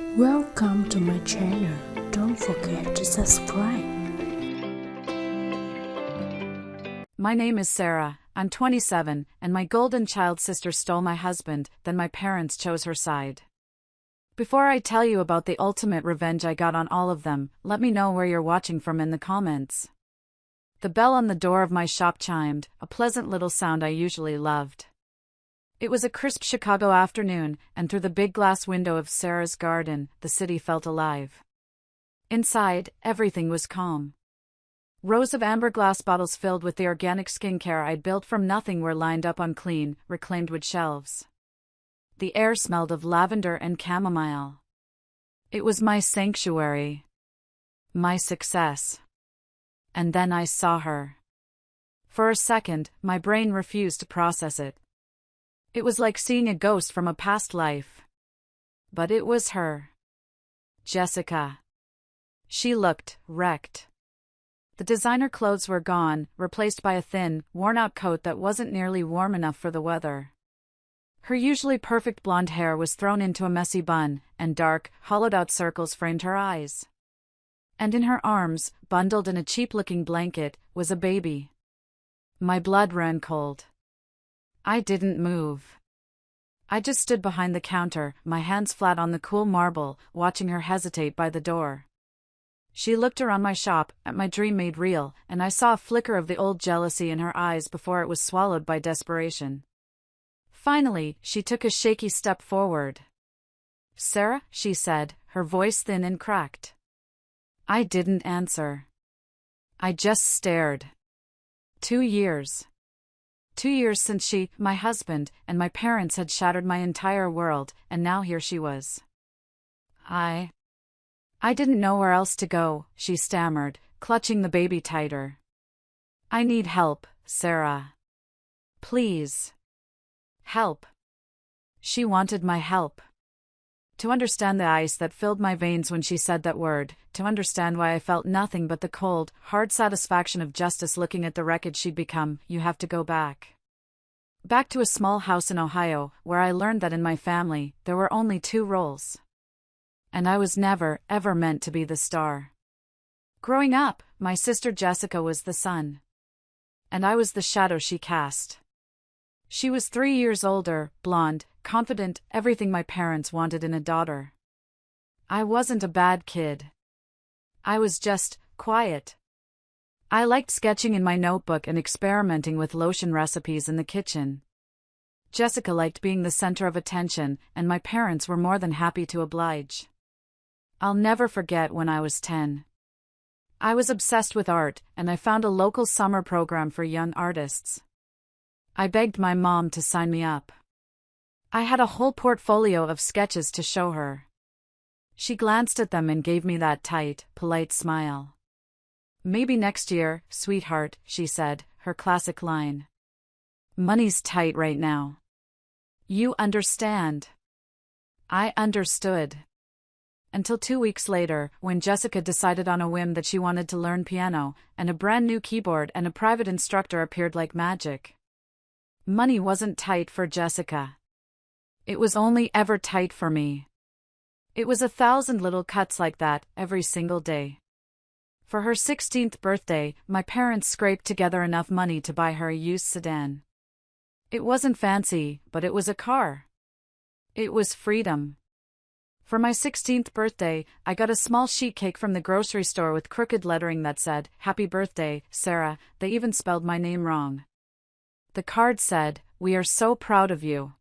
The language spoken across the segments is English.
Welcome to my channel. Don't forget to subscribe. My name is Sarah. I'm 27, and my golden child sister stole my husband, then my parents chose her side. Before I tell you about the ultimate revenge I got on all of them, let me know where you're watching from in the comments. The bell on the door of my shop chimed, a pleasant little sound I usually loved. It was a crisp Chicago afternoon, and through the big glass window of Sarah's garden, the city felt alive. Inside, everything was calm. Rows of amber glass bottles filled with the organic skincare I'd built from nothing were lined up on clean, reclaimed wood shelves. The air smelled of lavender and chamomile. It was my sanctuary. My success. And then I saw her. For a second, my brain refused to process it. It was like seeing a ghost from a past life. But it was her. Jessica. She looked wrecked. The designer clothes were gone, replaced by a thin, worn-out coat that wasn't nearly warm enough for the weather. Her usually perfect blonde hair was thrown into a messy bun, and dark, hollowed-out circles framed her eyes. And in her arms, bundled in a cheap-looking blanket, was a baby. My blood ran cold. I didn't move. I just stood behind the counter, my hands flat on the cool marble, watching her hesitate by the door. She looked around my shop, at my dream made real, and I saw a flicker of the old jealousy in her eyes before it was swallowed by desperation. Finally, she took a shaky step forward. "Sarah," she said, her voice thin and cracked. I didn't answer. I just stared. 2 years. 2 years since she, my husband, and my parents had shattered my entire world, and now here she was. I didn't know where else to go, she stammered, clutching the baby tighter. I need help, Sarah. Please. Help. She wanted my help. To understand the ice that filled my veins when she said that word, to understand why I felt nothing but the cold, hard satisfaction of justice looking at the wreckage she'd become, you have to go back. Back to a small house in Ohio, where I learned that in my family, there were only 2 roles. And I was never, ever meant to be the star. Growing up, my sister Jessica was the sun. And I was the shadow she cast. She was 3 years older, blonde, confident, everything my parents wanted in a daughter. I wasn't a bad kid. I was just quiet. I liked sketching in my notebook and experimenting with lotion recipes in the kitchen. Jessica liked being the center of attention, and my parents were more than happy to oblige. I'll never forget when I was 10. I was obsessed with art, and I found a local summer program for young artists. I begged my mom to sign me up. I had a whole portfolio of sketches to show her. She glanced at them and gave me that tight, polite smile. "Maybe next year, sweetheart," she said, her classic line. "Money's tight right now. You understand." I understood. Until 2 weeks later, when Jessica decided on a whim that she wanted to learn piano, and a brand new keyboard and a private instructor appeared like magic. Money wasn't tight for Jessica. It was only ever tight for me. It was 1,000 little cuts like that, every single day. For her 16th birthday, my parents scraped together enough money to buy her a used sedan. It wasn't fancy, but it was a car. It was freedom. For my 16th birthday, I got a small sheet cake from the grocery store with crooked lettering that said, "Happy birthday, Sarah." They even spelled my name wrong. The card said, "We are so proud of you."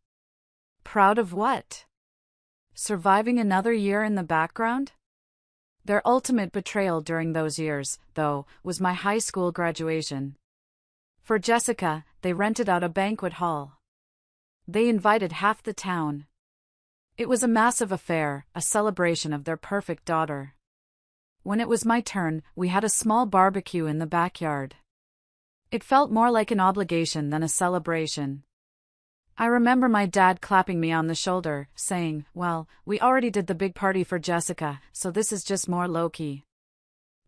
Proud of what? Surviving another year in the background? Their ultimate betrayal during those years, though, was my high school graduation. For Jessica, they rented out a banquet hall. They invited half the town. It was a massive affair, a celebration of their perfect daughter. When it was my turn, we had a small barbecue in the backyard. It felt more like an obligation than a celebration. I remember my dad clapping me on the shoulder, saying, "Well, we already did the big party for Jessica, so this is just more low-key."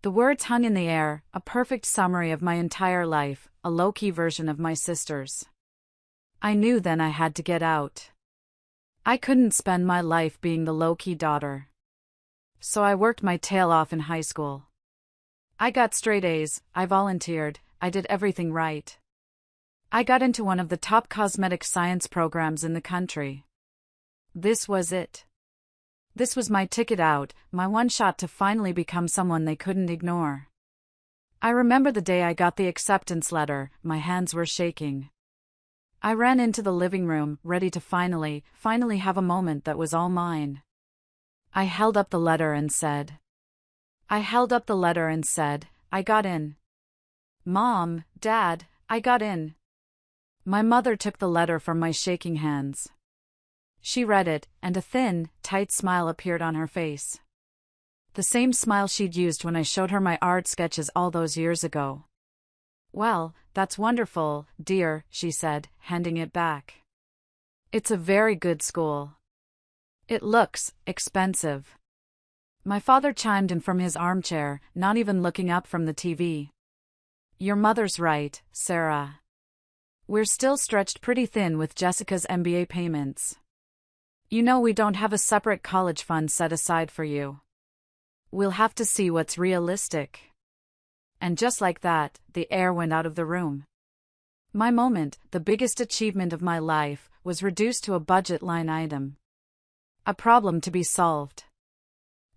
The words hung in the air, a perfect summary of my entire life, a low-key version of my sister's. I knew then I had to get out. I couldn't spend my life being the low-key daughter. so I worked my tail off in high school. I got straight A's, I volunteered, I did everything right. I got into one of the top cosmetic science programs in the country. This was it. This was my ticket out, my one shot to finally become someone they couldn't ignore. I remember the day I got the acceptance letter, my hands were shaking. I ran into the living room, ready to finally have a moment that was all mine. I held up the letter and said, I got in. Mom, Dad, I got in. My mother took the letter from my shaking hands. She read it, and a thin, tight smile appeared on her face. The same smile she'd used when I showed her my art sketches all those years ago. Well, that's wonderful, dear, she said, handing it back. It's a very good school. It looks expensive. My father chimed in from his armchair, not even looking up from the TV. Your mother's right, Sarah. We're still stretched pretty thin with Jessica's MBA payments. You know we don't have a separate college fund set aside for you. We'll have to see what's realistic. And just like that, the air went out of the room. My moment, the biggest achievement of my life, was reduced to a budget line item. A problem to be solved.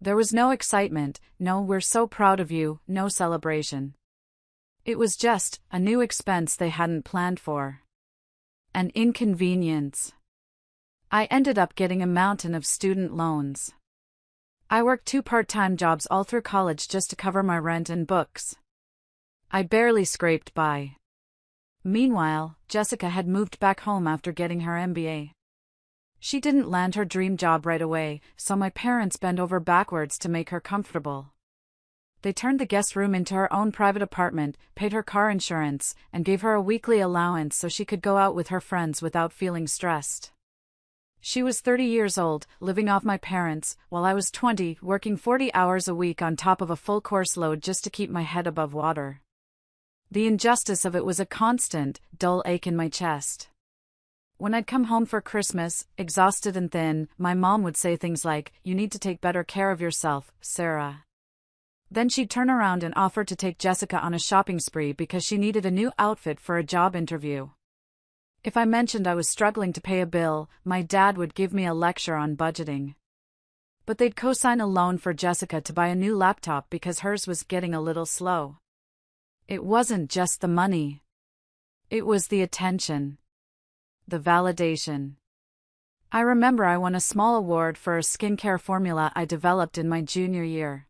There was no excitement, no "we're so proud of you," no celebration. It was just a new expense they hadn't planned for. An inconvenience. I ended up getting a mountain of student loans. I worked 2 part-time jobs all through college just to cover my rent and books. I barely scraped by. Meanwhile, Jessica had moved back home after getting her MBA. She didn't land her dream job right away, so my parents bent over backwards to make her comfortable. They turned the guest room into her own private apartment, paid her car insurance, and gave her a weekly allowance so she could go out with her friends without feeling stressed. She was 30 years old, living off my parents, while I was 20, working 40 hours a week on top of a full course load just to keep my head above water. The injustice of it was a constant, dull ache in my chest. When I'd come home for Christmas, exhausted and thin, my mom would say things like, "You need to take better care of yourself, Sarah." Then she'd turn around and offer to take Jessica on a shopping spree because she needed a new outfit for a job interview. If I mentioned I was struggling to pay a bill, my dad would give me a lecture on budgeting. But they'd co-sign a loan for Jessica to buy a new laptop because hers was getting a little slow. It wasn't just the money. It was the attention. The validation. I remember I won a small award for a skincare formula I developed in my junior year.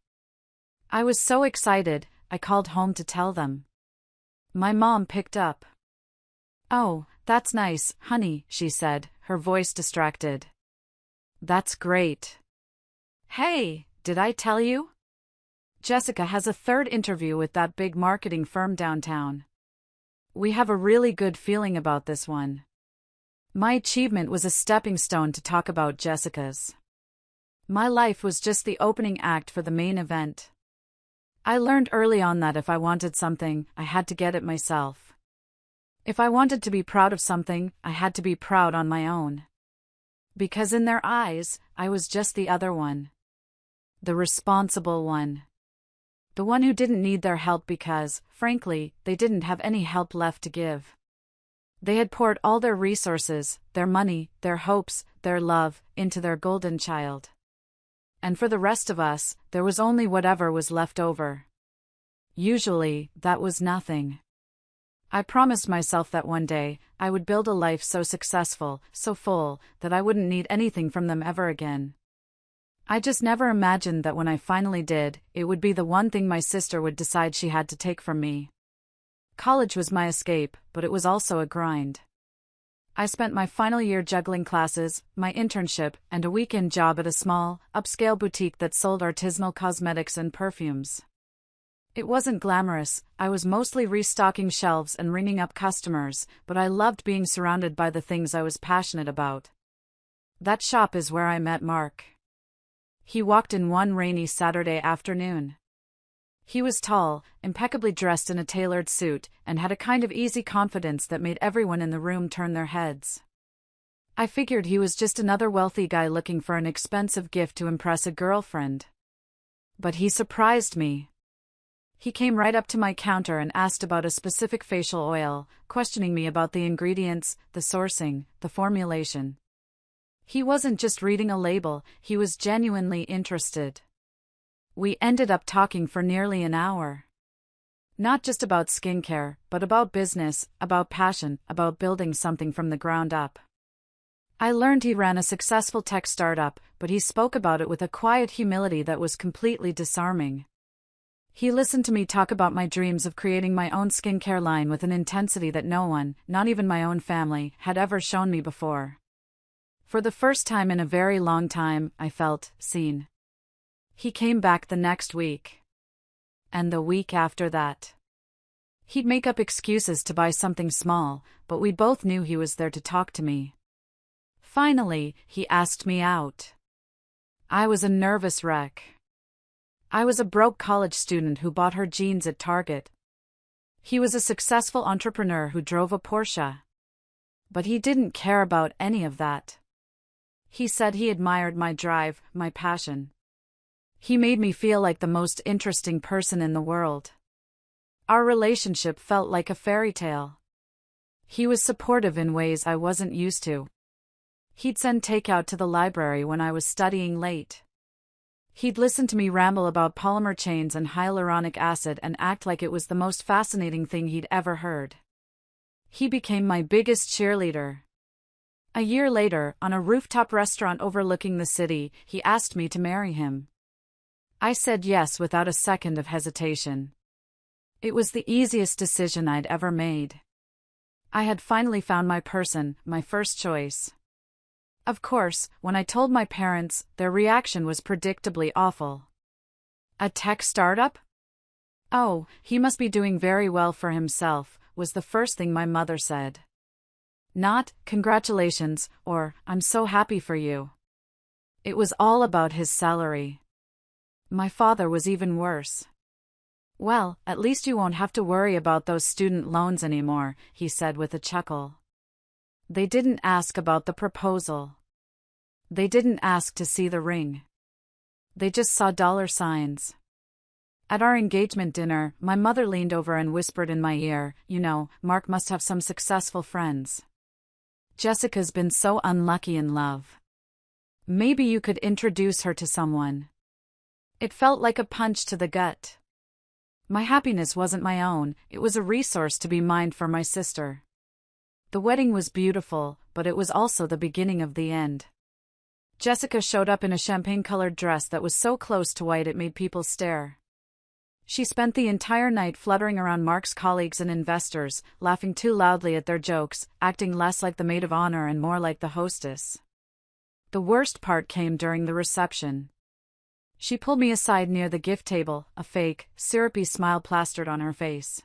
I was so excited, I called home to tell them. My mom picked up. "Oh, that's nice, honey," she said, her voice distracted. "That's great. Hey, did I tell you? Jessica has a 3rd interview with that big marketing firm downtown. We have a really good feeling about this one." My achievement was a stepping stone to talk about Jessica's. My life was just the opening act for the main event. I learned early on that if I wanted something, I had to get it myself. If I wanted to be proud of something, I had to be proud on my own. Because in their eyes, I was just the other one. The responsible one. The one who didn't need their help because, frankly, they didn't have any help left to give. They had poured all their resources, their money, their hopes, their love, into their golden child. And for the rest of us, there was only whatever was left over. Usually, that was nothing. I promised myself that one day, I would build a life so successful, so full, that I wouldn't need anything from them ever again. I just never imagined that when I finally did, it would be the one thing my sister would decide she had to take from me. College was my escape, but it was also a grind. I spent my final year juggling classes, my internship, and a weekend job at a small, upscale boutique that sold artisanal cosmetics and perfumes. It wasn't glamorous, I was mostly restocking shelves and ringing up customers, but I loved being surrounded by the things I was passionate about. That shop is where I met Mark. He walked in one rainy Saturday afternoon. He was tall, impeccably dressed in a tailored suit, and had a kind of easy confidence that made everyone in the room turn their heads. I figured he was just another wealthy guy looking for an expensive gift to impress a girlfriend. But he surprised me. He came right up to my counter and asked about a specific facial oil, questioning me about the ingredients, the sourcing, the formulation. He wasn't just reading a label, he was genuinely interested. We ended up talking for nearly an hour. Not just about skincare, but about business, about passion, about building something from the ground up. I learned he ran a successful tech startup, but he spoke about it with a quiet humility that was completely disarming. He listened to me talk about my dreams of creating my own skincare line with an intensity that no one, not even my own family, had ever shown me before. For the first time in a very long time, I felt seen. He came back the next week. And the week after that. He'd make up excuses to buy something small, but we both knew he was there to talk to me. Finally, he asked me out. I was a nervous wreck. I was a broke college student who bought her jeans at Target. He was a successful entrepreneur who drove a Porsche. But he didn't care about any of that. He said he admired my drive, my passion. He made me feel like the most interesting person in the world. Our relationship felt like a fairy tale. He was supportive in ways I wasn't used to. He'd send takeout to the library when I was studying late. He'd listen to me ramble about polymer chains and hyaluronic acid and act like it was the most fascinating thing he'd ever heard. He became my biggest cheerleader. A year later, on a rooftop restaurant overlooking the city, he asked me to marry him. I said yes without a second of hesitation. It was the easiest decision I'd ever made. I had finally found my person, my first choice. Of course, when I told my parents, their reaction was predictably awful. A tech startup? Oh, he must be doing very well for himself, was the first thing my mother said. Not, congratulations, or, I'm so happy for you. It was all about his salary. My father was even worse. Well, at least you won't have to worry about those student loans anymore, he said with a chuckle. They didn't ask about the proposal. They didn't ask to see the ring. They just saw dollar signs. At our engagement dinner, my mother leaned over and whispered in my ear, "You know, Mark must have some successful friends. Jessica's been so unlucky in love. Maybe you could introduce her to someone." It felt like a punch to the gut. My happiness wasn't my own, it was a resource to be mined for my sister. The wedding was beautiful, but it was also the beginning of the end. Jessica showed up in a champagne-colored dress that was so close to white it made people stare. She spent the entire night fluttering around Mark's colleagues and investors, laughing too loudly at their jokes, acting less like the maid of honor and more like the hostess. The worst part came during the reception. She pulled me aside near the gift table, a fake, syrupy smile plastered on her face.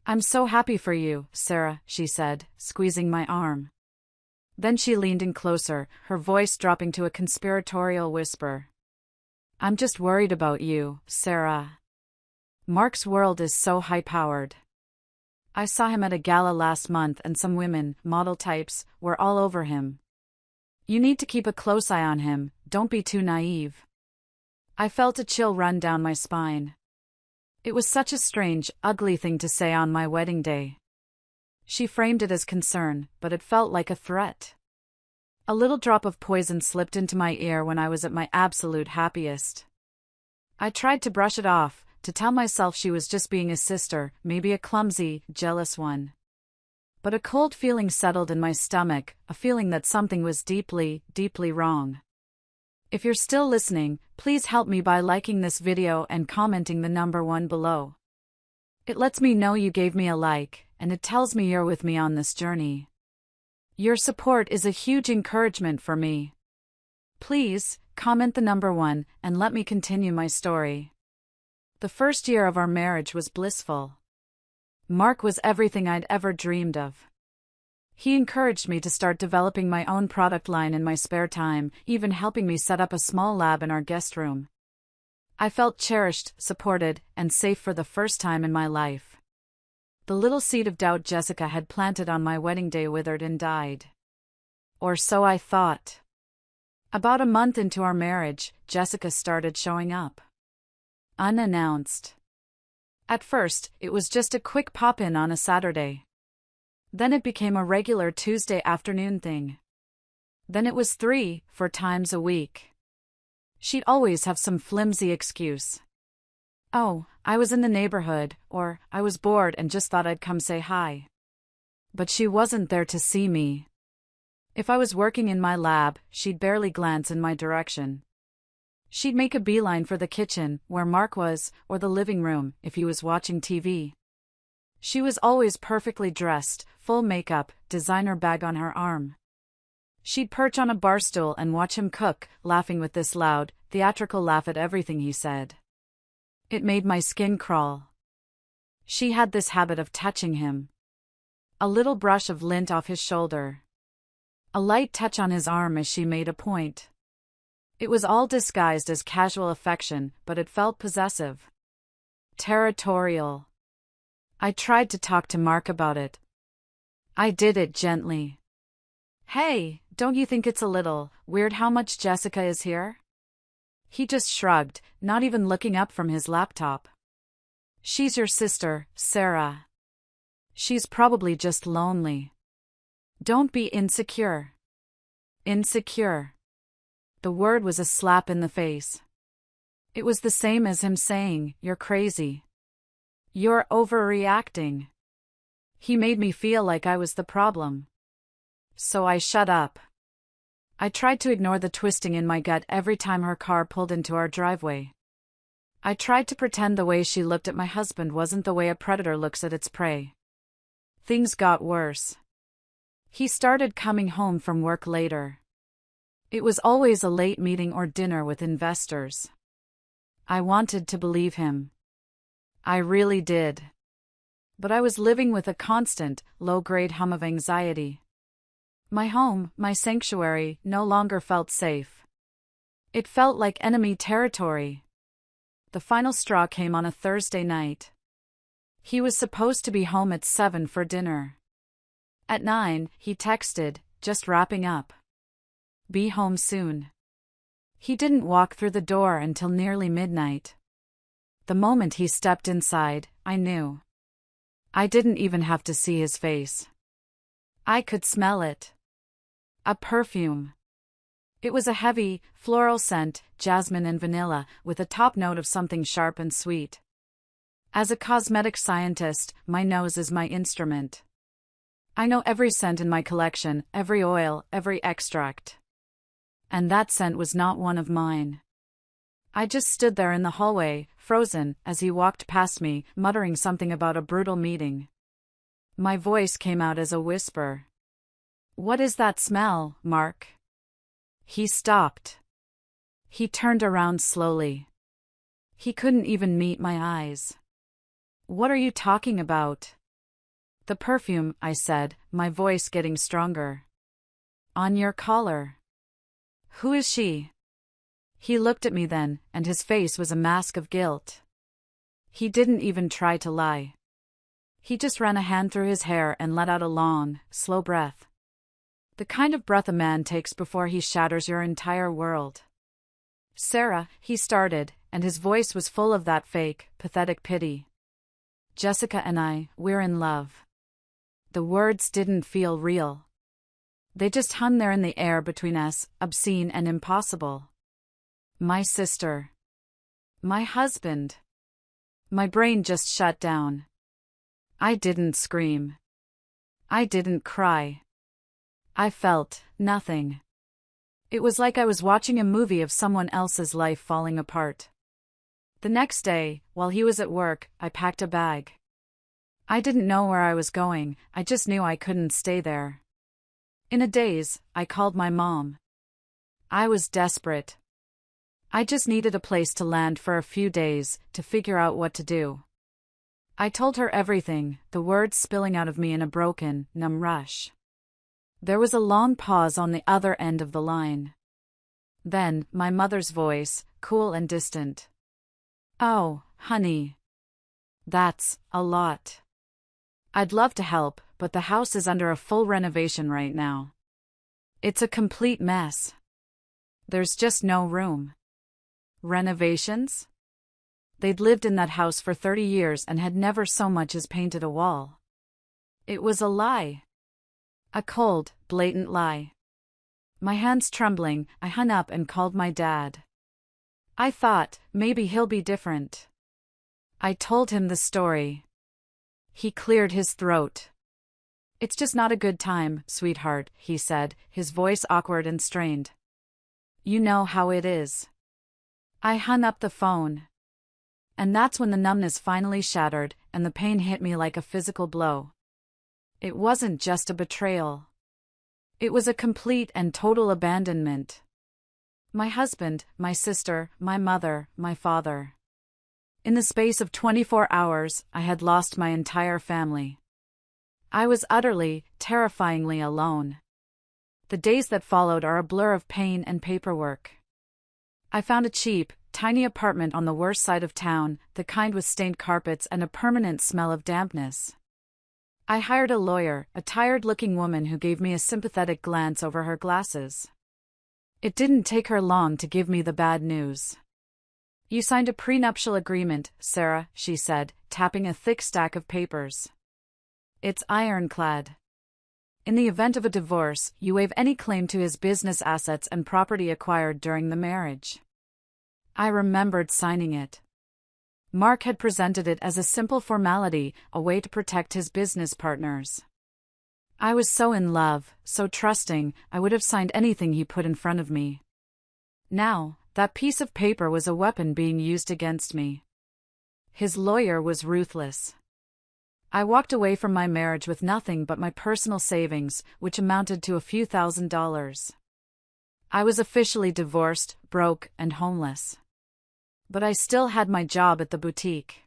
"I'm so happy for you, Sarah," she said, squeezing my arm. Then she leaned in closer, her voice dropping to a conspiratorial whisper. "I'm just worried about you, Sarah. Mark's world is so high-powered. I saw him at a gala last month and some women, model types, were all over him. You need to keep a close eye on him, don't be too naive." I felt a chill run down my spine. It was such a strange, ugly thing to say on my wedding day. She framed it as concern, but it felt like a threat. A little drop of poison slipped into my ear when I was at my absolute happiest. I tried to brush it off, to tell myself she was just being a sister, maybe a clumsy, jealous one. But a cold feeling settled in my stomach, a feeling that something was deeply, deeply wrong. If you're still listening, please help me by liking this video and commenting the number 1 below. It lets me know you gave me a like, and it tells me you're with me on this journey. Your support is a huge encouragement for me. Please, comment the number 1, and let me continue my story. The first year of our marriage was blissful. Mark was everything I'd ever dreamed of. He encouraged me to start developing my own product line in my spare time, even helping me set up a small lab in our guest room. I felt cherished, supported, and safe for the first time in my life. The little seed of doubt Jessica had planted on my wedding day withered and died. Or so I thought. About a month into our marriage, Jessica started showing up. Unannounced. At first, it was just a quick pop-in on a Saturday. Then it became a regular Tuesday afternoon thing. Then it was 3-4 times a week. She'd always have some flimsy excuse. Oh, I was in the neighborhood, or I was bored and just thought I'd come say hi. But she wasn't there to see me. If I was working in my lab, she'd barely glance in my direction. She'd make a beeline for the kitchen, where Mark was, or the living room, if he was watching TV. She was always perfectly dressed, full makeup, designer bag on her arm. She'd perch on a bar stool and watch him cook, laughing with this loud, theatrical laugh at everything he said. It made my skin crawl. She had this habit of touching him. A little brush of lint off his shoulder. A light touch on his arm as she made a point. It was all disguised as casual affection, but it felt possessive. Territorial. I tried to talk to Mark about it. I did it gently. Hey, don't you think it's a little weird how much Jessica is here? He just shrugged, not even looking up from his laptop. She's your sister, Sarah. She's probably just lonely. Don't be insecure. Insecure. The word was a slap in the face. It was the same as him saying, "You're crazy. You're overreacting." He made me feel like I was the problem. So I shut up. I tried to ignore the twisting in my gut every time her car pulled into our driveway. I tried to pretend the way she looked at my husband wasn't the way a predator looks at its prey. Things got worse. He started coming home from work later. It was always a late meeting or dinner with investors. I wanted to believe him. I really did. But I was living with a constant, low-grade hum of anxiety. My home, my sanctuary, no longer felt safe. It felt like enemy territory. The final straw came on a Thursday night. He was supposed to be home at 7 for dinner. At 9, he texted, "Just wrapping up. Be home soon." He didn't walk through the door until nearly midnight. The moment he stepped inside, I knew. I didn't even have to see his face. I could smell it. A perfume. It was a heavy, floral scent, jasmine and vanilla, with a top note of something sharp and sweet. As a cosmetic scientist, my nose is my instrument. I know every scent in my collection, every oil, every extract. And that scent was not one of mine. I just stood there in the hallway, frozen, as he walked past me, muttering something about a brutal meeting. My voice came out as a whisper. "What is that smell, Mark?" He stopped. He turned around slowly. He couldn't even meet my eyes. "What are you talking about?" "The perfume," I said, my voice getting stronger. "On your collar." "Who is she?" He looked at me then, and his face was a mask of guilt. He didn't even try to lie. He just ran a hand through his hair and let out a long, slow breath. The kind of breath a man takes before he shatters your entire world. "Sarah," he started, and his voice was full of that fake, pathetic pity. "Jessica and I, we're in love." The words didn't feel real. They just hung there in the air between us, obscene and impossible. My sister. My husband. My brain just shut down. I didn't scream. I didn't cry. I felt nothing. It was like I was watching a movie of someone else's life falling apart. The next day, while he was at work, I packed a bag. I didn't know where I was going, I just knew I couldn't stay there. In a daze, I called my mom. I was desperate. I just needed a place to land for a few days, to figure out what to do. I told her everything, the words spilling out of me in a broken, numb rush. There was a long pause on the other end of the line. Then, my mother's voice, cool and distant. "Oh, honey. That's a lot. I'd love to help, but the house is under a full renovation right now. It's a complete mess. There's just no room." "Renovations?" They'd lived in that house for 30 years and had never so much as painted a wall. It was a lie. A cold, blatant lie. My hands trembling, I hung up and called my dad. I thought, maybe he'll be different. I told him the story. He cleared his throat. "It's just not a good time, sweetheart," he said, his voice awkward and strained. "You know how it is." I hung up the phone. And that's when the numbness finally shattered, and the pain hit me like a physical blow. It wasn't just a betrayal. It was a complete and total abandonment. My husband, my sister, my mother, my father. In the space of 24 hours, I had lost my entire family. I was utterly, terrifyingly alone. The days that followed are a blur of pain and paperwork. I found a cheap, tiny apartment on the worst side of town, the kind with stained carpets and a permanent smell of dampness. I hired a lawyer, a tired-looking woman who gave me a sympathetic glance over her glasses. It didn't take her long to give me the bad news. "You signed a prenuptial agreement, Sarah," she said, tapping a thick stack of papers. "It's ironclad. In the event of a divorce, you waive any claim to his business assets and property acquired during the marriage." I remembered signing it. Mark had presented it as a simple formality, a way to protect his business partners. I was so in love, so trusting, I would have signed anything he put in front of me. Now, that piece of paper was a weapon being used against me. His lawyer was ruthless. I walked away from my marriage with nothing but my personal savings, which amounted to a few $1,000s. I was officially divorced, broke, and homeless. But I still had my job at the boutique.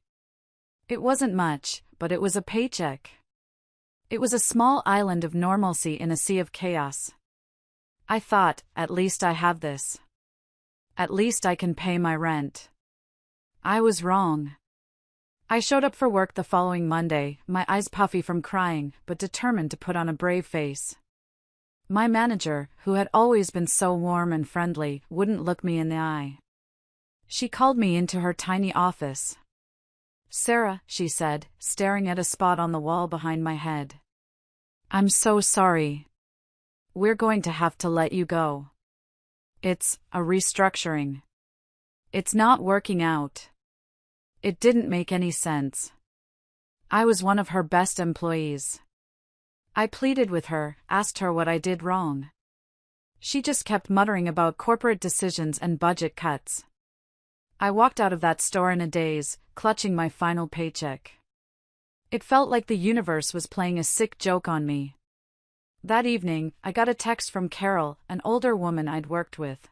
It wasn't much, but it was a paycheck. It was a small island of normalcy in a sea of chaos. I thought, at least I have this. At least I can pay my rent. I was wrong. I showed up for work the following Monday, my eyes puffy from crying, but determined to put on a brave face. My manager, who had always been so warm and friendly, wouldn't look me in the eye. She called me into her tiny office. "Sarah," she said, staring at a spot on the wall behind my head. "I'm so sorry. We're going to have to let you go. It's a restructuring. It's not working out." It didn't make any sense. I was one of her best employees. I pleaded with her, asked her what I did wrong. She just kept muttering about corporate decisions and budget cuts. I walked out of that store in a daze, clutching my final paycheck. It felt like the universe was playing a sick joke on me. That evening, I got a text from Carol, an older woman I'd worked with.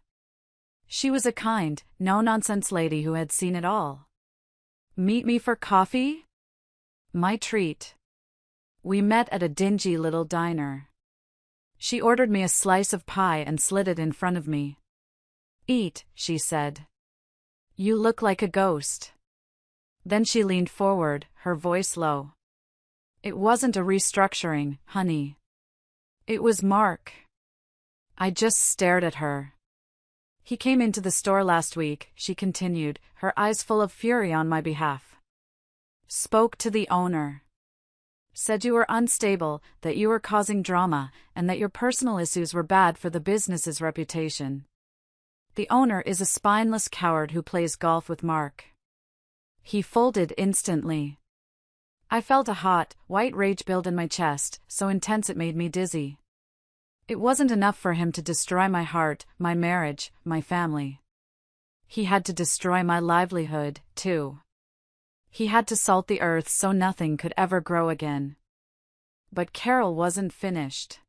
She was a kind, no-nonsense lady who had seen it all. "Meet me for coffee?" My treat. We met at a dingy little diner. She ordered me a slice of pie and slid it in front of me. "Eat," she said. "You look like a ghost." Then she leaned forward, her voice low. "It wasn't a restructuring, honey. It was Mark." I just stared at her. "He came into the store last week," she continued, her eyes full of fury on my behalf. "Spoke to the owner. Said you were unstable, that you were causing drama, and that your personal issues were bad for the business's reputation. The owner is a spineless coward who plays golf with Mark." He folded instantly. I felt a hot, white rage build in my chest, so intense it made me dizzy. It wasn't enough for him to destroy my heart, my marriage, my family. He had to destroy my livelihood, too. He had to salt the earth so nothing could ever grow again. But Carol wasn't finished.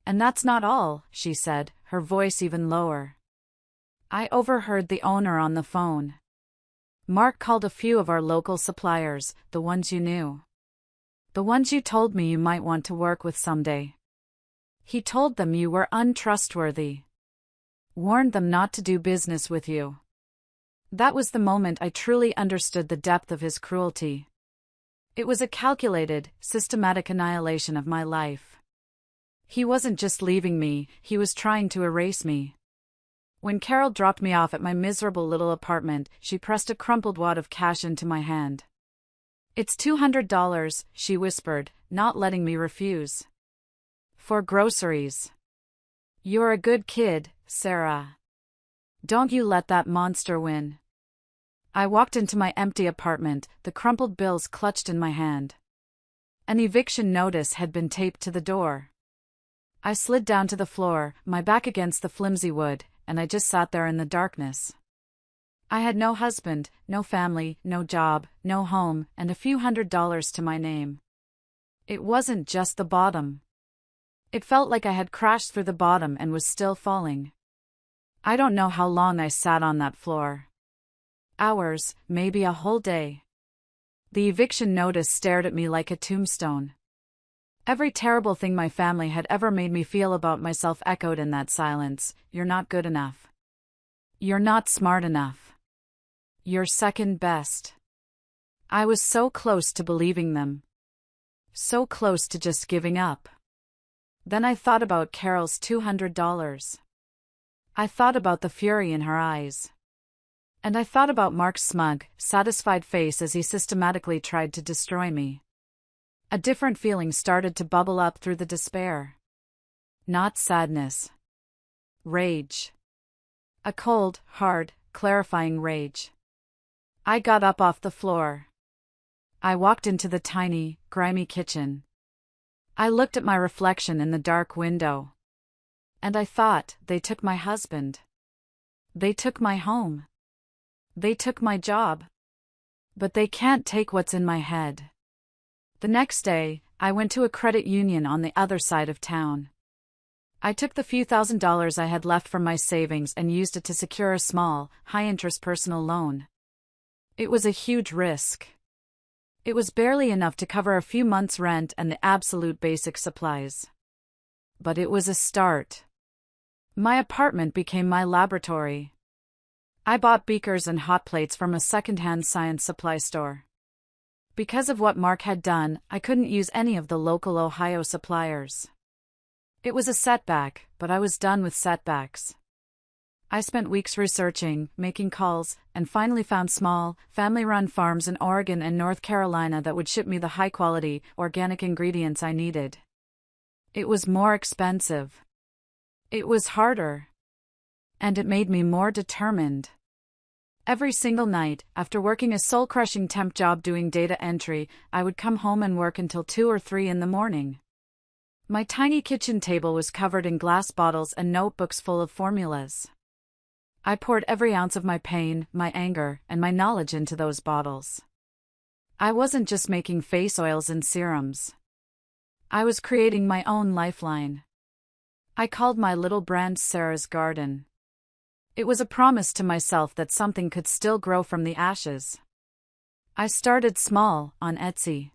"And that's not all," she said, her voice even lower. I overheard the owner on the phone. "Mark called a few of our local suppliers, the ones you knew. The ones you told me you might want to work with someday. He told them you were untrustworthy. Warned them not to do business with you." That was the moment I truly understood the depth of his cruelty. It was a calculated, systematic annihilation of my life. He wasn't just leaving me, he was trying to erase me. When Carol dropped me off at my miserable little apartment, she pressed a crumpled wad of cash into my hand. "It's $200, she whispered, not letting me refuse. "For groceries." "You're a good kid, Sarah. Don't you let that monster win." I walked into my empty apartment, the crumpled bills clutched in my hand. An eviction notice had been taped to the door. I slid down to the floor, my back against the flimsy wood, and I just sat there in the darkness. I had no husband, no family, no job, no home, and a few $100s to my name. It wasn't just the bottom. It felt like I had crashed through the bottom and was still falling. I don't know how long I sat on that floor. Hours, maybe a whole day. The eviction notice stared at me like a tombstone. Every terrible thing my family had ever made me feel about myself echoed in that silence. You're not good enough. You're not smart enough. You're second best. I was so close to believing them. So close to just giving up. Then I thought about Carol's $200. I thought about the fury in her eyes. And I thought about Mark's smug, satisfied face as he systematically tried to destroy me. A different feeling started to bubble up through the despair. Not sadness. Rage. A cold, hard, clarifying rage. I got up off the floor. I walked into the tiny, grimy kitchen. I looked at my reflection in the dark window. And I thought, they took my husband. They took my home. They took my job. But they can't take what's in my head. The next day, I went to a credit union on the other side of town. I took the few $1,000s I had left from my savings and used it to secure a small, high-interest personal loan. It was a huge risk. It was barely enough to cover a few months' rent and the absolute basic supplies. But it was a start. My apartment became my laboratory. I bought beakers and hot plates from a second-hand science supply store. Because of what Mark had done, I couldn't use any of the local Ohio suppliers. It was a setback, but I was done with setbacks. I spent weeks researching, making calls, and finally found small, family-run farms in Oregon and North Carolina that would ship me the high-quality, organic ingredients I needed. It was more expensive. It was harder. And it made me more determined. Every single night, after working a soul-crushing temp job doing data entry, I would come home and work until 2 or 3 in the morning. My tiny kitchen table was covered in glass bottles and notebooks full of formulas. I poured every ounce of my pain, my anger, and my knowledge into those bottles. I wasn't just making face oils and serums. I was creating my own lifeline. I called my little brand Sarah's Garden. It was a promise to myself that something could still grow from the ashes. I started small, on Etsy.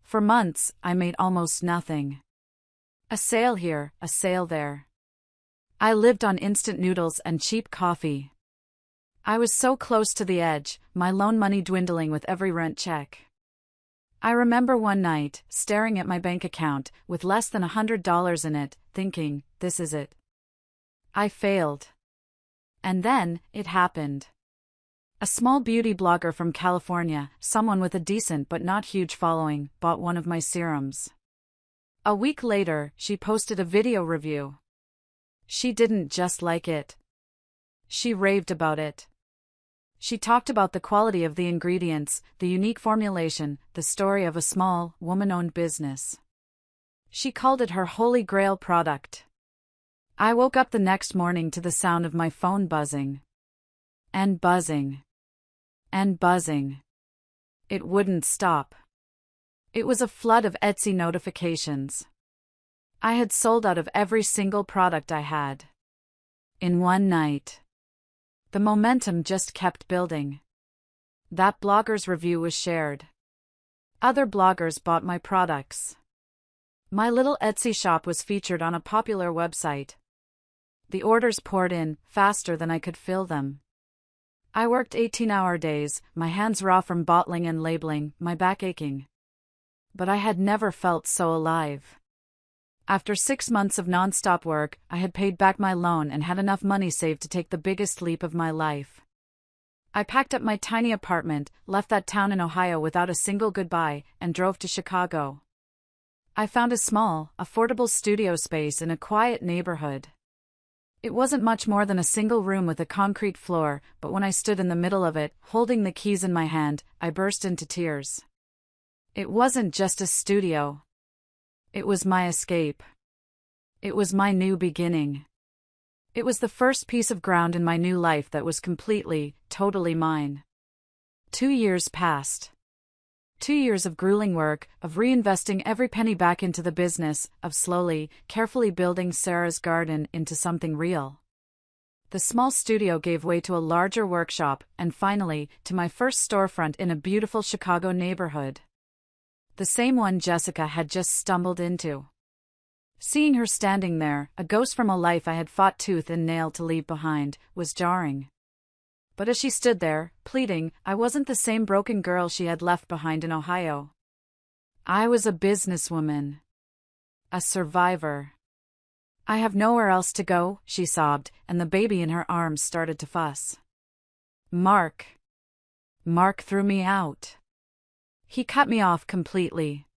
For months, I made almost nothing. A sale here, a sale there. I lived on instant noodles and cheap coffee. I was so close to the edge, my loan money dwindling with every rent check. I remember one night, staring at my bank account, with less than $100 in it, thinking, this is it. I failed. And then, it happened. A small beauty blogger from California, someone with a decent but not huge following, bought one of my serums. A week later, she posted a video review. She didn't just like it. She raved about it. She talked about the quality of the ingredients, the unique formulation, the story of a small, woman-owned business. She called it her holy grail product. I woke up the next morning to the sound of my phone buzzing. And buzzing. And buzzing. It wouldn't stop. It was a flood of Etsy notifications. I had sold out of every single product I had. In one night. The momentum just kept building. That blogger's review was shared. Other bloggers bought my products. My little Etsy shop was featured on a popular website. The orders poured in, faster than I could fill them. I worked 18-hour days, my hands raw from bottling and labeling, my back aching. But I had never felt so alive. After 6 months of non-stop work, I had paid back my loan and had enough money saved to take the biggest leap of my life. I packed up my tiny apartment, left that town in Ohio without a single goodbye, and drove to Chicago. I found a small, affordable studio space in a quiet neighborhood. It wasn't much more than a single room with a concrete floor, but when I stood in the middle of it, holding the keys in my hand, I burst into tears. It wasn't just a studio. It was my escape. It was my new beginning. It was the first piece of ground in my new life that was completely, totally mine. 2 years passed. 2 years of grueling work, of reinvesting every penny back into the business, of slowly, carefully building Sarah's garden into something real. The small studio gave way to a larger workshop, and finally, to my first storefront in a beautiful Chicago neighborhood. The same one Jessica had just stumbled into. Seeing her standing there, a ghost from a life I had fought tooth and nail to leave behind, was jarring. But as she stood there, pleading, I wasn't the same broken girl she had left behind in Ohio. I was a businesswoman. A survivor. I have nowhere else to go, she sobbed, and the baby in her arms started to fuss. Mark threw me out. He cut me off completely.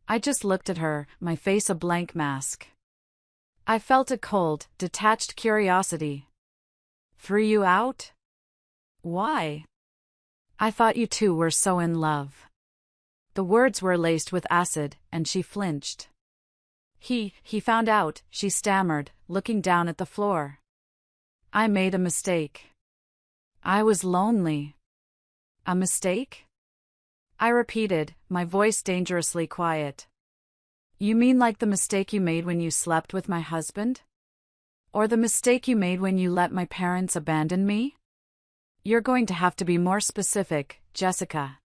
I just looked at her, my face a blank mask. I felt a cold, detached curiosity. Threw you out? Why? I thought you two were so in love. The words were laced with acid, and she flinched. He found out, she stammered, looking down at the floor. I made a mistake. I was lonely. A mistake? I repeated, my voice dangerously quiet. You mean like the mistake you made when you slept with my husband? Or the mistake you made when you let my parents abandon me? You're going to have to be more specific, Jessica.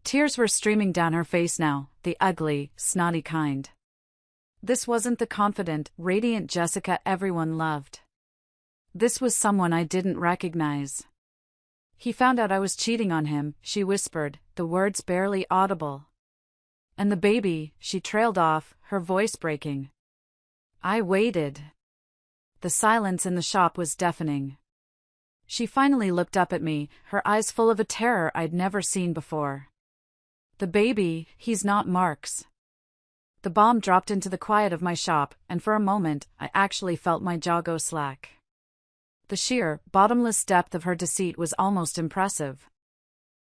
Tears were streaming down her face now, the ugly, snotty kind. This wasn't the confident, radiant Jessica everyone loved. This was someone I didn't recognize. He found out I was cheating on him, she whispered, the words barely audible. And the baby, she trailed off, her voice breaking. I waited. The silence in the shop was deafening. She finally looked up at me, her eyes full of a terror I'd never seen before. The baby, he's not Mark's. The bomb dropped into the quiet of my shop, and for a moment, I actually felt my jaw go slack. The sheer, bottomless depth of her deceit was almost impressive.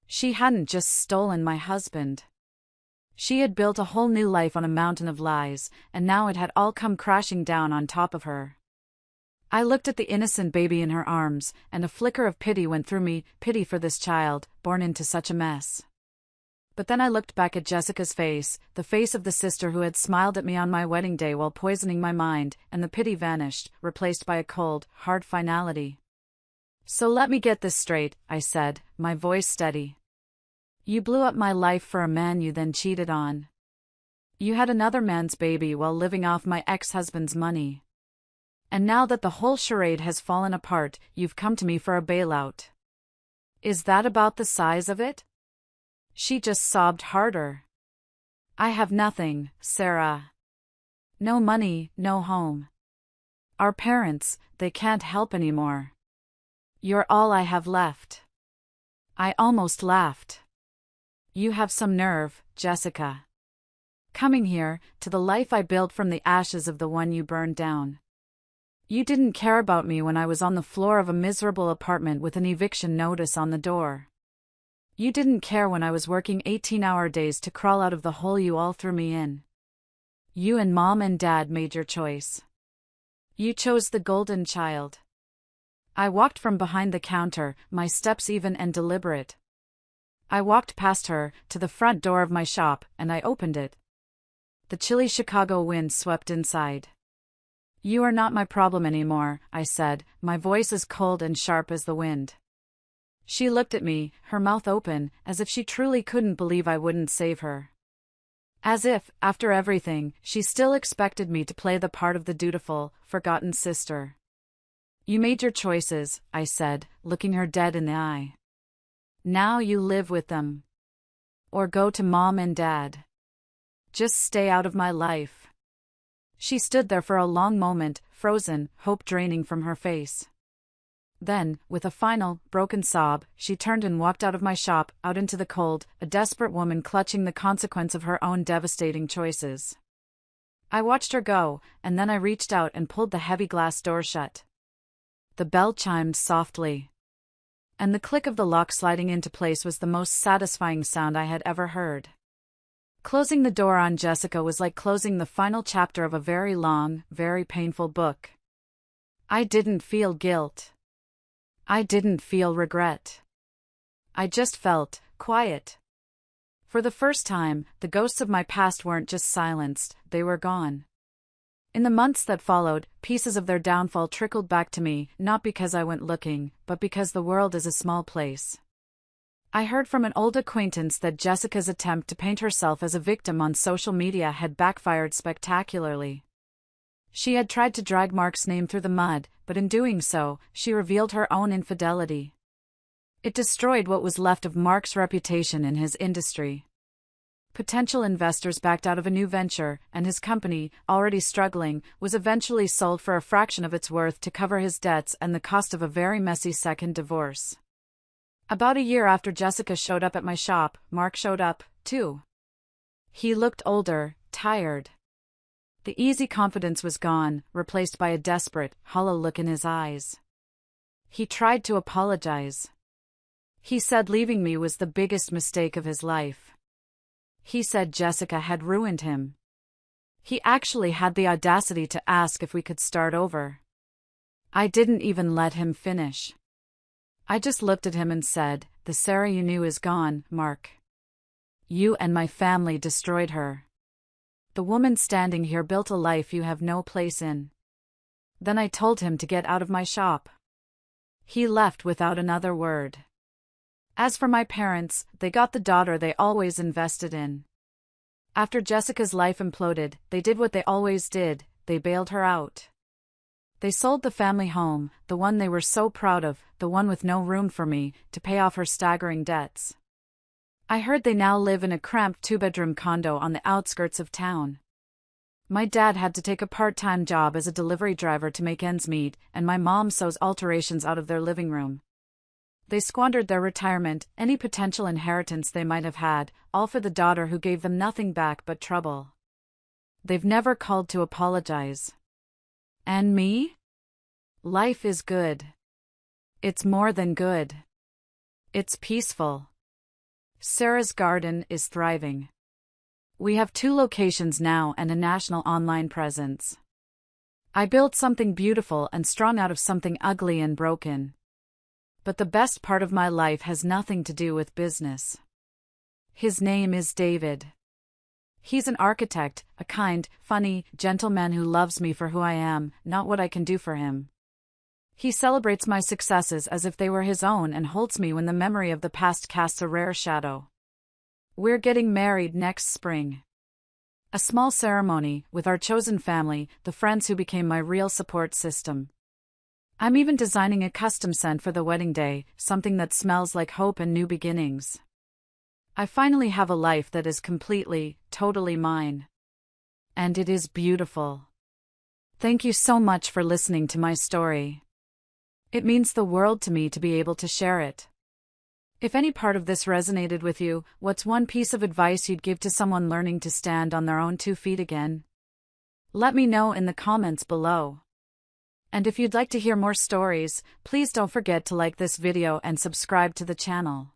She hadn't just stolen my husband. She had built a whole new life on a mountain of lies, and now it had all come crashing down on top of her. I looked at the innocent baby in her arms, and a flicker of pity went through me, pity for this child, born into such a mess. But then I looked back at Jessica's face, the face of the sister who had smiled at me on my wedding day while poisoning my mind, and the pity vanished, replaced by a cold, hard finality. So let me get this straight, I said, my voice steady. You blew up my life for a man you then cheated on. You had another man's baby while living off my ex-husband's money. And now that the whole charade has fallen apart, you've come to me for a bailout. Is that about the size of it? She just sobbed harder. I have nothing, Sarah. No money, no home. Our parents, they can't help anymore. You're all I have left. I almost laughed. You have some nerve, Jessica. Coming here, to the life I built from the ashes of the one you burned down. You didn't care about me when I was on the floor of a miserable apartment with an eviction notice on the door. You didn't care when I was working 18-hour days to crawl out of the hole you all threw me in. You and Mom and Dad made your choice. You chose the golden child. I walked from behind the counter, my steps even and deliberate. I walked past her, to the front door of my shop, and I opened it. The chilly Chicago wind swept inside. You are not my problem anymore, I said, my voice as cold and sharp as the wind. She looked at me, her mouth open, as if she truly couldn't believe I wouldn't save her. As if, after everything, she still expected me to play the part of the dutiful, forgotten sister. You made your choices, I said, looking her dead in the eye. Now you live with them. Or go to Mom and Dad. Just stay out of my life. She stood there for a long moment, frozen, hope draining from her face. Then, with a final, broken sob, she turned and walked out of my shop, out into the cold, a desperate woman clutching the consequence of her own devastating choices. I watched her go, and then I reached out and pulled the heavy glass door shut. The bell chimed softly, and the click of the lock sliding into place was the most satisfying sound I had ever heard. Closing the door on Jessica was like closing the final chapter of a very long, very painful book. I didn't feel guilt. I didn't feel regret. I just felt quiet. For the first time, the ghosts of my past weren't just silenced, they were gone. In the months that followed, pieces of their downfall trickled back to me, not because I went looking, but because the world is a small place. I heard from an old acquaintance that Jessica's attempt to paint herself as a victim on social media had backfired spectacularly. She had tried to drag Mark's name through the mud, but in doing so, she revealed her own infidelity. It destroyed what was left of Mark's reputation in his industry. Potential investors backed out of a new venture, and his company, already struggling, was eventually sold for a fraction of its worth to cover his debts and the cost of a very messy second divorce. About a year after Jessica showed up at my shop, Mark showed up, too. He looked older, tired. The easy confidence was gone, replaced by a desperate, hollow look in his eyes. He tried to apologize. He said leaving me was the biggest mistake of his life. He said Jessica had ruined him. He actually had the audacity to ask if we could start over. I didn't even let him finish. I just looked at him and said, "The Sarah you knew is gone, Mark. You and my family destroyed her. The woman standing here built a life you have no place in." Then I told him to get out of my shop. He left without another word. As for my parents, they got the daughter they always invested in. After Jessica's life imploded, they did what they always did, they bailed her out. They sold the family home, the one they were so proud of, the one with no room for me, to pay off her staggering debts. I heard they now live in a cramped two-bedroom condo on the outskirts of town. My dad had to take a part-time job as a delivery driver to make ends meet, and my mom sews alterations out of their living room. They squandered their retirement, any potential inheritance they might have had, all for the daughter who gave them nothing back but trouble. They've never called to apologize. And me? Life is good. It's more than good. It's peaceful. Sarah's garden is thriving. We have 2 locations now and a national online presence. I built something beautiful and strong out of something ugly and broken. But the best part of my life has nothing to do with business. His name is David. He's an architect, a kind, funny, gentle man who loves me for who I am, not what I can do for him. He celebrates my successes as if they were his own and holds me when the memory of the past casts a rare shadow. We're getting married next spring. A small ceremony, with our chosen family, the friends who became my real support system. I'm even designing a custom scent for the wedding day, something that smells like hope and new beginnings. I finally have a life that is completely, totally mine. And it is beautiful. Thank you so much for listening to my story. It means the world to me to be able to share it. If any part of this resonated with you, what's one piece of advice you'd give to someone learning to stand on their own 2 feet again? Let me know in the comments below. And if you'd like to hear more stories, please don't forget to like this video and subscribe to the channel.